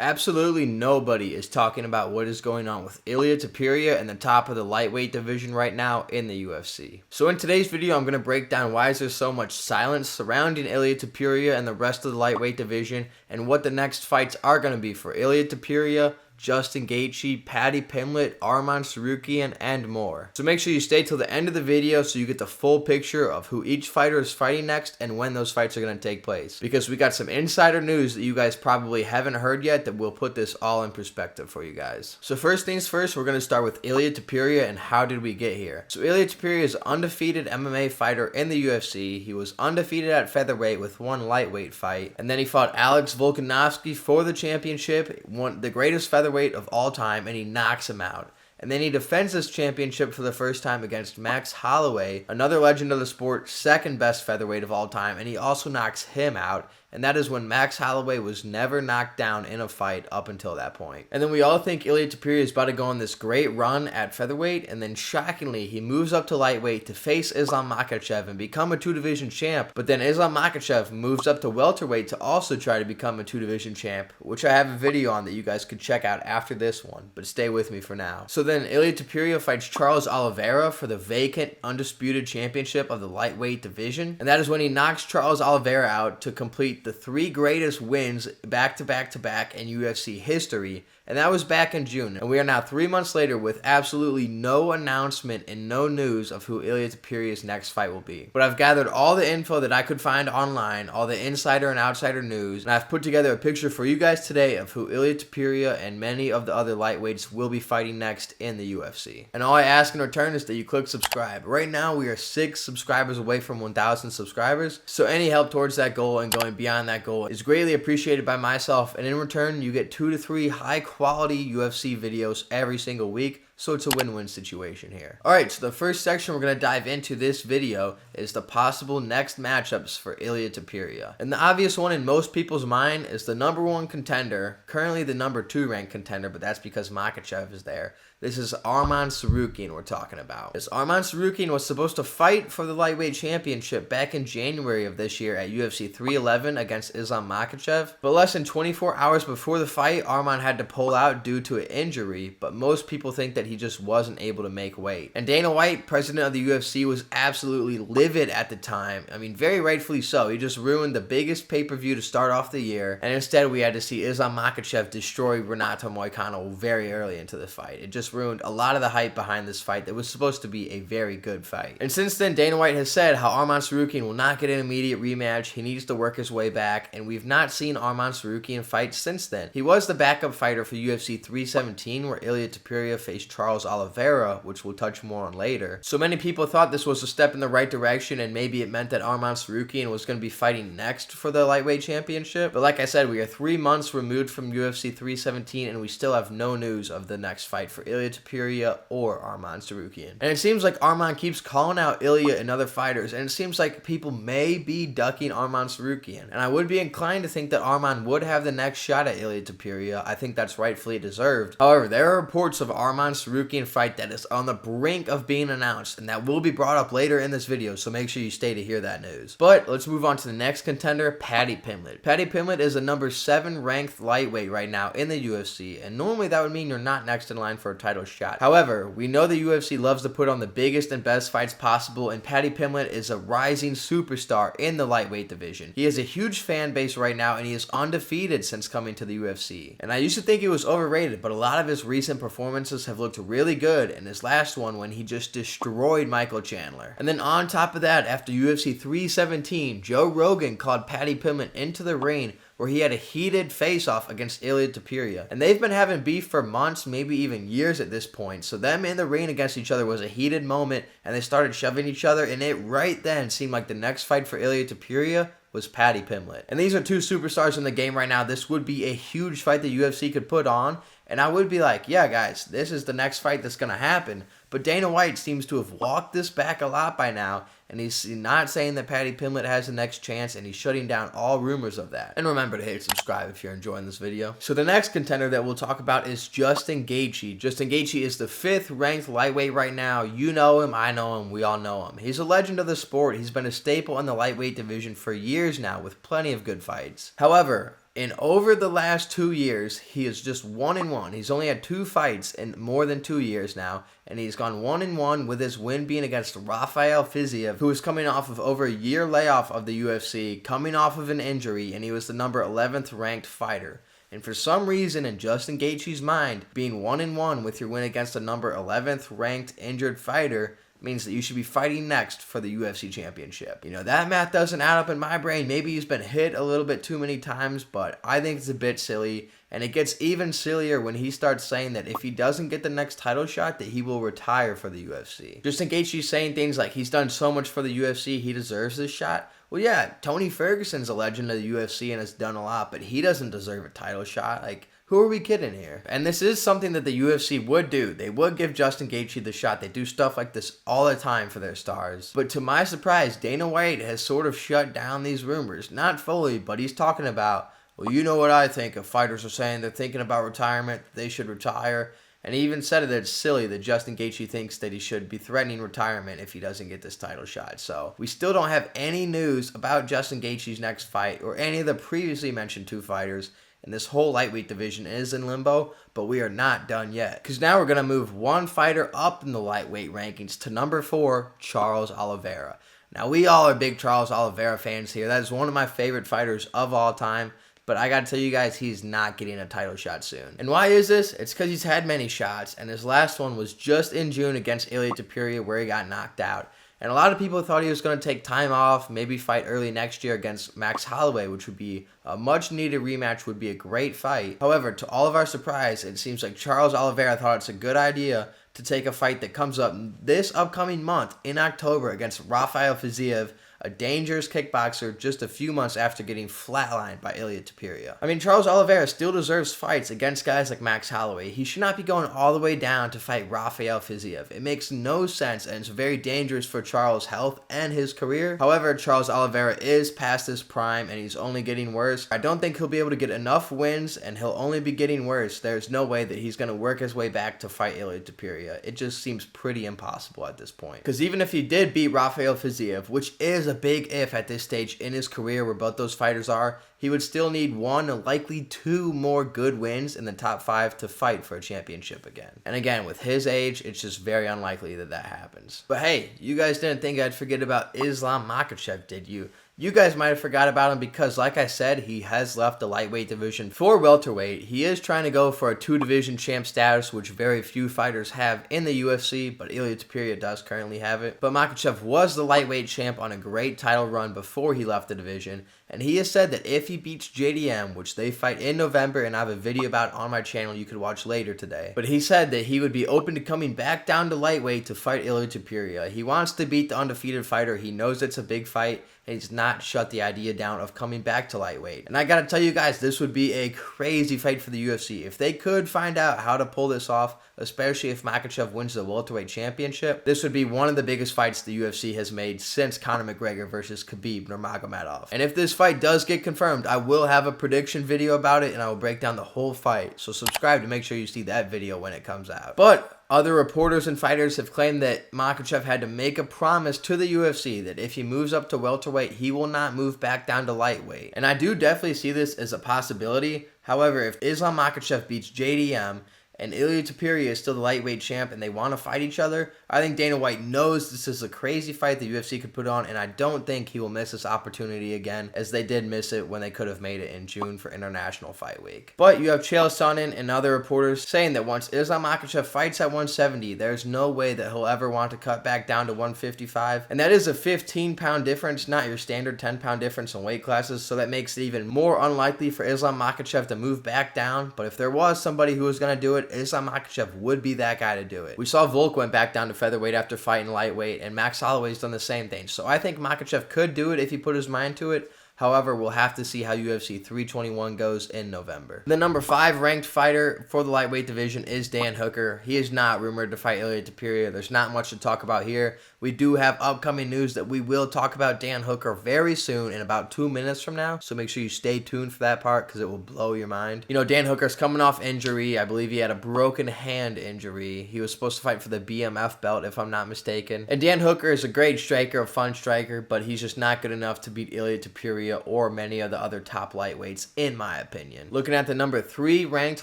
Absolutely nobody is talking about what is going on with Ilia Topuria and the top of the lightweight division right now in the UFC. So in today's video, I'm going to break down why is there so much silence surrounding Ilia Topuria and the rest of the lightweight division, and what the next fights are going to be for Ilia Topuria, Justin Gaethje, Paddy Pimblett, Arman Tsarukyan, and more. So make sure you stay till the end of the video so you get the full picture of who each fighter is fighting next and when those fights are going to take place. Because we got some insider news that you guys probably haven't heard yet that will put this all in perspective for you guys. So first things first, we're going to start with Ilia Topuria and how did we get here. So Ilia Topuria is an undefeated MMA fighter in the UFC. He was undefeated at featherweight with one lightweight fight. And then he fought Alex Volkanovski for the championship, the greatest featherweight of all time, and he knocks him out. And then he defends this championship for the first time against Max Holloway, another legend of the sport, second best featherweight of all time, and he also knocks him out. And that is when Max Holloway was never knocked down in a fight up until that point. And then we all think Ilia Topuria is about to go on this great run at featherweight, and then shockingly, he moves up to lightweight to face Islam Makhachev and become a two-division champ. But then Islam Makhachev moves up to welterweight to also try to become a two-division champ, which I have a video on that you guys could check out after this one, but stay with me for now. So then Ilia Topuria fights Charles Oliveira for the vacant, undisputed championship of the lightweight division. And that is when he knocks Charles Oliveira out to complete the three greatest wins back to back in UFC history, and that was back in June. And we are now 3 months later with absolutely no announcement and no news of who Ilia Topuria's next fight will be. But I've gathered all the info that I could find online, all the insider and outsider news, and I've put together a picture for you guys today of who Ilia Topuria and many of the other lightweights will be fighting next in the UFC. And all I ask in return is that you click subscribe. Right now we are 6 subscribers away from 1,000 subscribers, so any help towards that goal and going beyond that goal is greatly appreciated by myself, and in return you get 2 to 3 high quality UFC videos every single week. So it's a win-win situation here. Alright, so the first section we're going to dive into this video is the possible next matchups for Ilia Topuria. And the obvious one in most people's mind is the #1 contender, currently the #2 ranked contender, but that's because Makhachev is there. This is Arman Tsarukyan we're talking about. This Arman Tsarukyan was supposed to fight for the lightweight championship back in January of this year at UFC 311 against Islam Makhachev. But less than 24 hours before the fight, Arman had to pull out due to an injury, but most people think that he just wasn't able to make weight. And Dana White, president of the UFC, was absolutely livid at the time. I mean, very rightfully so. He just ruined the biggest pay-per-view to start off the year, and instead we had to see Islam Makhachev destroy Renato Moicano very early into the fight. It just ruined a lot of the hype behind this fight that was supposed to be a very good fight. And since then, Dana White has said how Arman Tsarukyan will not get an immediate rematch. He needs to work his way back, and we've not seen Arman Tsarukyan fight since then. He was the backup fighter for UFC 317, where Ilia Topuria faced Charles Oliveira, which we'll touch more on later. So many people thought this was a step in the right direction, and maybe it meant that Arman Tsarukyan was going to be fighting next for the lightweight championship. But like I said, we are 3 months removed from UFC 317, and we still have no news of the next fight for Ilia Topuria or Arman Tsarukyan. And it seems like Arman keeps calling out Ilia and other fighters, and it seems like people may be ducking Arman Tsarukyan. And I would be inclined to think that Arman would have the next shot at Ilia Topuria. I think that's rightfully deserved. However, there are reports of Arman Tsarukyan fight that is on the brink of being announced, and that will be brought up later in this video, so make sure you stay to hear that news. But let's move on to the next contender, Paddy Pimblett. Paddy Pimblett is a #7 ranked lightweight right now in the UFC, and normally that would mean you're not next in line for a title shot. However, we know the UFC loves to put on the biggest and best fights possible, and Paddy Pimblett is a rising superstar in the lightweight division. He has a huge fan base right now, and he is undefeated since coming to the UFC. And I used to think he was overrated, but a lot of his recent performances have looked really good, and his last one when he just destroyed Michael Chandler. And then on top of that, after UFC 317, Joe Rogan called Paddy Pimblett into the ring where he had a heated face-off against Ilia Topuria. And they've been having beef for months, maybe even years at this point. So them in the ring against each other was a heated moment, and they started shoving each other, and it right then seemed like the next fight for Ilia Topuria was Paddy Pimblett. And these are 2 superstars in the game right now. This would be a huge fight the UFC could put on, and I would be like, yeah guys, this is the next fight that's going to happen. But Dana White seems to have walked this back a lot by now, and he's not saying that Paddy Pimblett has the next chance, and he's shutting down all rumors of that. And remember to hit subscribe if you're enjoying this video. So the next contender that we'll talk about is Justin Gaethje. Justin Gaethje is the 5th ranked lightweight right now. You know him, I know him, we all know him. He's a legend of the sport. He's been a staple in the lightweight division for years now with plenty of good fights. However, in over the last 2 years, he is just 1-1. He's only had 2 fights in more than 2 years now, and he's gone 1-1 with his win being against Rafael Fiziev, who is coming off of over a year layoff of the UFC, coming off of an injury, and he was the number 11th ranked fighter. And for some reason, in Justin Gaethje's mind, being 1-1 with your win against a number 11th ranked injured fighter means that you should be fighting next for the UFC championship. You know, that math doesn't add up in my brain. Maybe he's been hit a little bit too many times, but I think it's a bit silly. And it gets even sillier when he starts saying that if he doesn't get the next title shot, that he will retire for the UFC. Justin Gaethje's saying things like he's done so much for the UFC, he deserves this shot. Well, yeah, Tony Ferguson's a legend of the UFC and has done a lot, but he doesn't deserve a title shot. Like, who are we kidding here? And this is something that the UFC would do. They would give Justin Gaethje the shot. They do stuff like this all the time for their stars. But to my surprise, Dana White has sort of shut down these rumors. Not fully, but he's talking about, well, you know what I think. If fighters are saying they're thinking about retirement, they should retire. And he even said that it's silly that Justin Gaethje thinks that he should be threatening retirement if he doesn't get this title shot. So we still don't have any news about Justin Gaethje's next fight or any of the previously mentioned 2 fighters. And this whole lightweight division is in limbo, but we are not done yet. Because now we're going to move 1 fighter up in the lightweight rankings to number 4, Charles Oliveira. Now, we all are big Charles Oliveira fans here. That is one of my favorite fighters of all time. But I got to tell you guys, he's not getting a title shot soon. And why is this? It's because he's had many shots, and his last one was just in June against Ilia Topuria, where he got knocked out. And a lot of people thought he was going to take time off, maybe fight early next year against Max Holloway, which would be a much-needed rematch, would be a great fight. However, to all of our surprise, it seems like Charles Oliveira thought it's a good idea to take a fight that comes up this upcoming month in October against Rafael Fiziev, a dangerous kickboxer just a few months after getting flatlined by Ilia Topuria. I mean, Charles Oliveira still deserves fights against guys like Max Holloway. He should not be going all the way down to fight Rafael Fiziev. It makes no sense, and it's very dangerous for Charles' health and his career. However, Charles Oliveira is past his prime, and he's only getting worse. I don't think he'll be able to get enough wins, and he'll only be getting worse. There's no way that he's going to work his way back to fight Ilia Topuria. It just seems pretty impossible at this point. Because even if he did beat Rafael Fiziev, which is a big if at this stage in his career where both those fighters are, he would still need 1 and likely 2 more good wins in the top 5 to fight for a championship again. And again, with his age, it's just very unlikely that that happens. But hey, you guys didn't think I'd forget about Islam Makhachev, did you? You guys might have forgot about him because, like I said, he has left the lightweight division for welterweight. He is trying to go for a 2-division champ status, which very few fighters have in the UFC, but Ilia Topuria does currently have it. But Makhachev was the lightweight champ on a great title run before he left the division, and he has said that if he beats JDM, which they fight in November, and I have a video about on my channel you could watch later today, but he said that he would be open to coming back down to lightweight to fight Ilia Topuria. He wants to beat the undefeated fighter. He knows it's a big fight, and he's not shut the idea down of coming back to lightweight. And I gotta tell you guys, this would be a crazy fight for the UFC. If they could find out how to pull this off, especially if Makhachev wins the welterweight championship, this would be one of the biggest fights the UFC has made since Conor McGregor versus Khabib Nurmagomedov. And if this fight does get confirmed, I will have a prediction video about it, and I will break down the whole fight. So subscribe to make sure you see that video when it comes out. But other reporters and fighters have claimed that Makhachev had to make a promise to the UFC that if he moves up to welterweight, he will not move back down to lightweight. And I do definitely see this as a possibility. However, if Islam Makhachev beats JDM and Ilia Topuria is still the lightweight champ and they want to fight each other, I think Dana White knows this is a crazy fight the UFC could put on, and I don't think he will miss this opportunity again, as they did miss it when they could have made it in June for International Fight Week. But you have Chael Sonnen and other reporters saying that once Islam Makhachev fights at 170, there's no way that he'll ever want to cut back down to 155, and that is a 15-pound difference, not your standard 10-pound difference in weight classes, so that makes it even more unlikely for Islam Makhachev to move back down. But if there was somebody who was going to do it, Islam Makhachev would be that guy to do it. We saw Volk went back down to featherweight after fighting lightweight, and Max Holloway's done the same thing. So I think Makhachev could do it if he put his mind to it. However, we'll have to see how UFC 321 goes in November. The number 5 ranked fighter for the lightweight division is Dan Hooker. He is not rumored to fight Ilia Topuria. There's not much to talk about here. we do have upcoming news that we will talk about Dan Hooker very soon in about 2 minutes from now. So make sure you stay tuned for that part because it will blow your mind. You know, Dan Hooker's coming off injury. I believe he had a broken hand injury. He was supposed to fight for the BMF belt if I'm not mistaken. And Dan Hooker is a great striker, a fun striker, but he's just not good enough to beat Ilia Topuria or many of the other top lightweights in my opinion. Looking at the number 3 ranked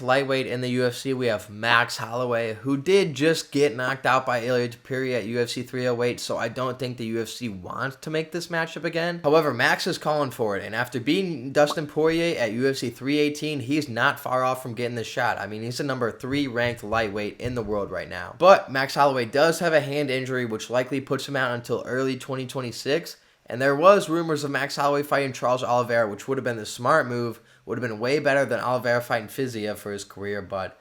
lightweight in the UFC, we have Max Holloway, who did just get knocked out by Ilia Topuria at UFC 308. So I don't think the UFC wants to make this matchup again. However, Max is calling for it, and after beating Dustin Poirier at UFC 318, he's not far off from getting the shot. I mean, he's the number 3 ranked lightweight in the world right now. But Max Holloway does have a hand injury, which likely puts him out until early 2026. And there was rumors of Max Holloway fighting Charles Oliveira, which would have been the smart move, would have been way better than Oliveira fighting Fiziev for his career, but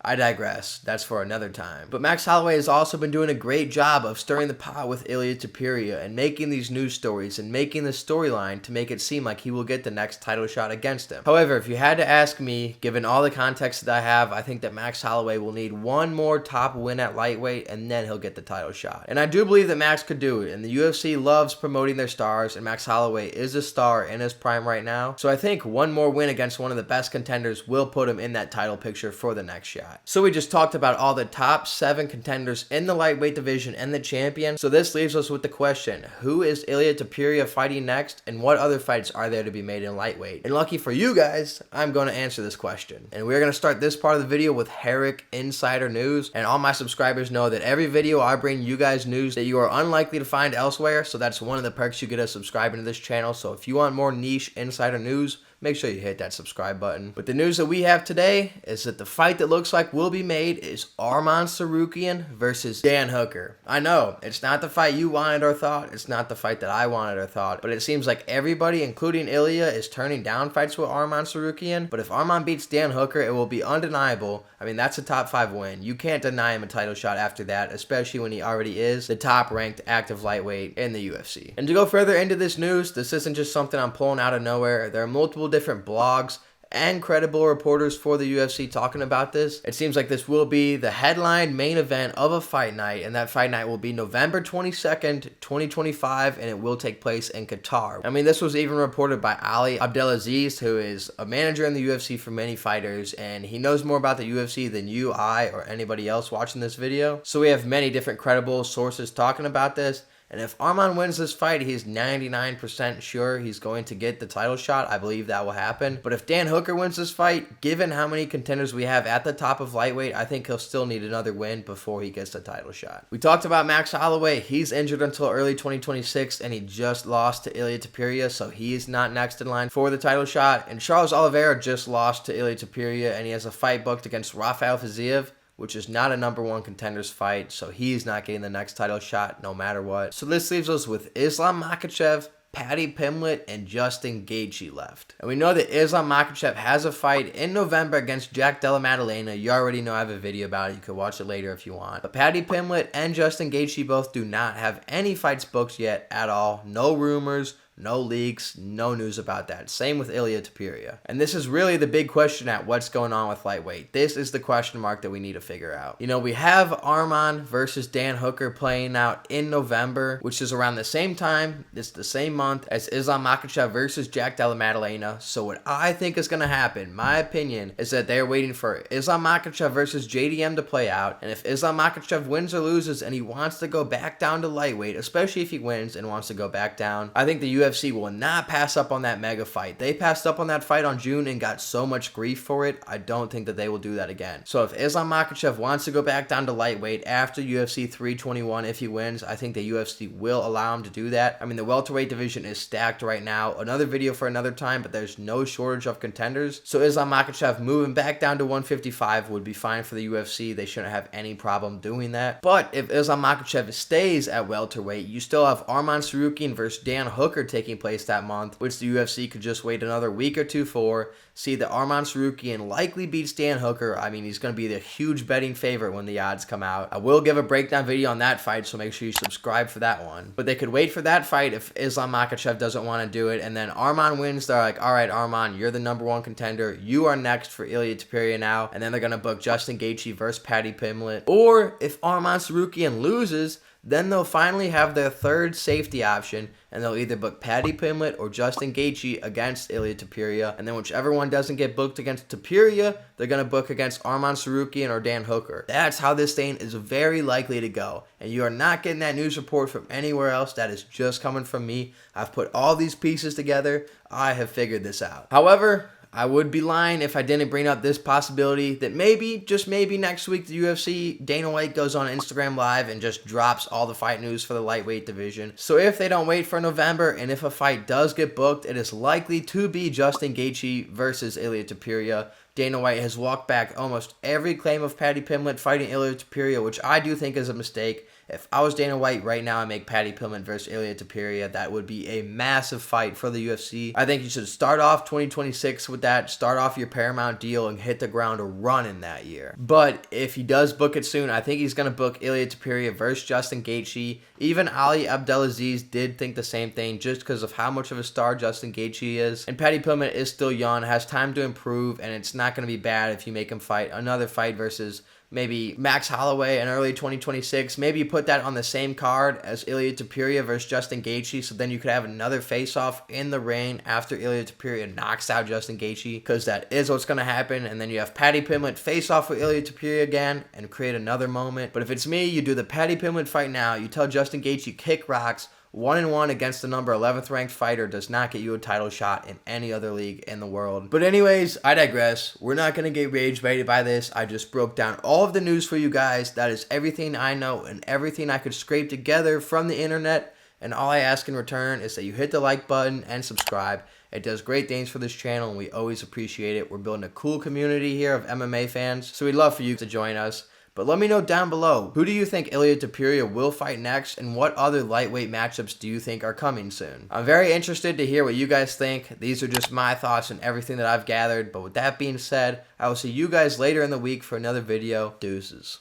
I digress. That's for another time. But Max Holloway has also been doing a great job of stirring the pot with Ilia Topuria and making these news stories and making the storyline to make it seem like he will get the next title shot against him. However, if you had to ask me, given all the context that I have, I think that Max Holloway will need one more top win at lightweight and then he'll get the title shot. And I do believe that Max could do it, and the UFC loves promoting their stars, and Max Holloway is a star in his prime right now. So I think one more win against one of the best contenders will put him in that title picture for the next shot. So we just talked about all the top 7 contenders in the lightweight division and the champion. So this leaves us with the question, who is Ilia Topuria fighting next, and what other fights are there to be made in lightweight? And lucky for you guys, I'm going to answer this question. And we're going to start this part of the video with Herrick Insider News. And all my subscribers know that every video I bring you guys news that you are unlikely to find elsewhere. So that's one of the perks you get of subscribing to this channel. So if you want more niche insider news, make sure you hit that subscribe button. But the news that we have today is that the fight that looks like will be made is Arman Tsarukyan versus Dan Hooker. I know, it's not the fight you wanted or thought. It's not the fight that I wanted or thought. But it seems like everybody, including Ilia, is turning down fights with Arman Tsarukyan. But if Arman beats Dan Hooker, it will be undeniable. I mean, that's a top 5 win. You can't deny him a title shot after that, especially when he already is the top ranked active lightweight in the UFC. And to go further into this news, this isn't just something I'm pulling out of nowhere. There are multiple different blogs and credible reporters for the UFC talking about this. It seems like this will be the headline main event of a fight night, and that fight night will be November 22nd, 2025, and it will take place in Qatar. I mean, this was even reported by Ali Abdelaziz, who is a manager in the UFC for many fighters, and he knows more about the UFC than you, I, or anybody else watching this video. So we have many different credible sources talking about this. And if Arman wins this fight, he's 99% sure he's going to get the title shot. I believe that will happen. But if Dan Hooker wins this fight, given how many contenders we have at the top of lightweight, I think he'll still need another win before he gets the title shot. We talked about Max Holloway. He's injured until early 2026, and he just lost to Ilia Topuria, so he's not next in line for the title shot. And Charles Oliveira just lost to Ilia Topuria, and he has a fight booked against Rafael Fiziev, which is not a number 1 contenders fight, so he's not getting the next title shot no matter what. So this leaves us with Islam Makhachev, Paddy Pimblett, and Justin Gaethje left. And we know that Islam Makhachev has a fight in November against Jack Della Maddalena. You already know I have a video about it. You can watch it later if you want. But Paddy Pimblett and Justin Gaethje both do not have any fights booked yet at all. No rumors, no leaks, no news about that. Same with Ilia Topuria. And this is really the big question at what's going on with lightweight. This is the question mark that we need to figure out. You know, we have Arman versus Dan Hooker playing out in November, which is around the same time, it's the same month as Islam Makhachev versus Jack Della Maddalena. So what I think is going to happen, my opinion, is that they're waiting for Islam Makhachev versus JDM to play out. And if Islam Makhachev wins or loses and he wants to go back down to lightweight, especially if he wins and wants to go back down, I think the UFC will not pass up on that mega fight. They passed up on that fight on June and got so much grief for it. I don't think that they will do that again. So if Islam Makhachev wants to go back down to lightweight after UFC 321, if he wins, I think the UFC will allow him to do that. I mean, the welterweight division is stacked right now. Another video for another time, but there's no shortage of contenders. So Islam Makhachev moving back down to 155 would be fine for the UFC. They shouldn't have any problem doing that. But if Islam Makhachev stays at welterweight, you still have Arman Tsarukyan versus Dan Hooker taking place that month, which the UFC could just wait another week or two for. See that Arman Tsarukyan likely beats Dan Hooker. I mean, he's going to be the huge betting favorite when the odds come out. I will give a breakdown video on that fight, so make sure you subscribe for that one. But they could wait for that fight if Islam Makhachev doesn't want to do it, and then Arman wins. They're like, all right, Arman, you're the number 1 contender. You are next for Ilia Topuria now, and then they're going to book Justin Gaethje versus Paddy Pimblett. Or if Arman Tsarukyan loses, then they'll finally have their third safety option, and they'll either book Paddy Pimblett or Justin Gaethje against Ilia Topuria, and then whichever one doesn't get booked against Topuria, they're going to book against Arman Tsarukyan or Dan Hooker. That's how this thing is very likely to go, and you are not getting that news report from anywhere else. That is just coming from me. I've put all these pieces together. I have figured this out. However, I would be lying if I didn't bring up this possibility that maybe, just maybe next week, the UFC, Dana White goes on Instagram Live and just drops all the fight news for the lightweight division. So if they don't wait for November, and if a fight does get booked, it is likely to be Justin Gaethje versus Ilia Topuria. Dana White has walked back almost every claim of Paddy Pimblett fighting Ilia Topuria, which I do think is a mistake. If I was Dana White right now, I make Paddy Pimblett versus Ilia Topuria. That would be a massive fight for the UFC. I think you should start off 2026 with that. Start off your Paramount deal and hit the ground running that year. But if he does book it soon, I think he's going to book Ilia Topuria versus Justin Gaethje. Even Ali Abdelaziz did think the same thing just because of how much of a star Justin Gaethje is. And Paddy Pimblett is still young, has time to improve, and it's not going to be bad if you make him fight another fight versus maybe Max Holloway in early 2026. Maybe you put that on the same card as Ilia Topuria versus Justin Gaethje, so then you could have another face-off in the ring after Ilia Topuria knocks out Justin Gaethje, because that is what's going to happen. And then you have Paddy Pimblett face-off with Ilia Topuria again and create another moment. But if it's me, you do the Paddy Pimblett fight now. You tell Justin Gaethje kick rocks. 1-1 against the number 11th ranked fighter does not get you a title shot in any other league in the world. But anyways, I digress. We're not going to get rage baited by this. I just broke down all of the news for you guys. That is everything I know and everything I could scrape together from the internet. And all I ask in return is that you hit the like button and subscribe. It does great things for this channel, and we always appreciate it. We're building a cool community here of MMA fans, so we'd love for you to join us. But let me know down below, who do you think Ilia Topuria will fight next, and what other lightweight matchups do you think are coming soon? I'm very interested to hear what you guys think. These are just my thoughts and everything that I've gathered. But with that being said, I will see you guys later in the week for another video. Deuces.